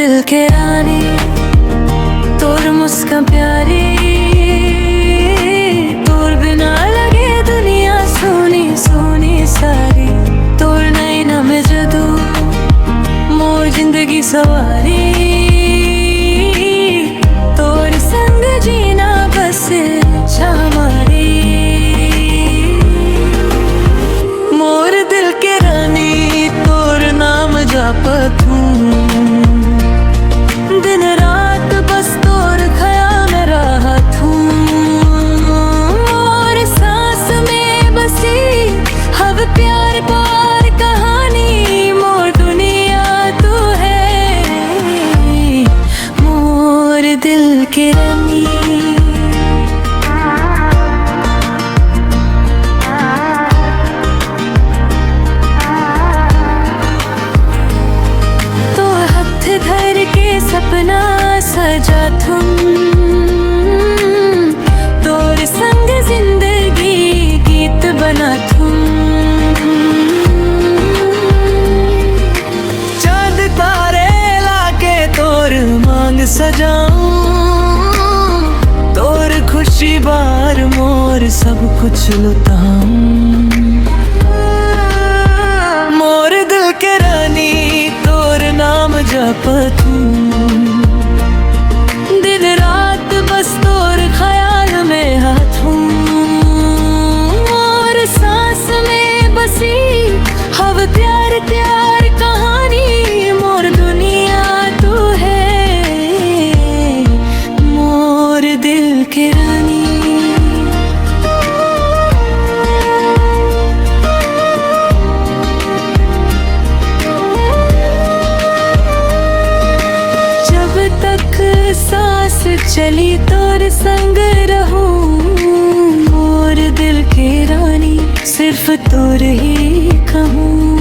दिल के रानी तोर मुस्कान प्यारी, तोर बिना लगे दुनिया सोनी सोनी सारी। तोर नैना में जदू मोर जिंदगी सवारी, तोर संग जीना बस छामारी। मोर दिल के रानी तोर नाम जापत हूँ, दिन रात बस तोर ख्याल में राहत हूँ। और सांस में बसी हब प्यार पार कहानी, मोर दुनिया तू है मोर दिल के रानी। सपना सजा तुम, तोर संग जिंदगी गीत बना तुम। चांद तारे लाके तोर मांग सजाऊं, तोर खुशी बार मोर सब कुछ लुटाऊं। मोर दिल के रानी तोर नाम जपत हूँ, दिन रात बस तोर ख्याल में हाथ हूँ। और सांस में बसी हव प्यार प्यार कहानी, मोर दुनिया तू है मोर दिल के रानी। सांस चली तोर संग रहूं, मोर दिल के रानी सिर्फ तोर ही कहूँ।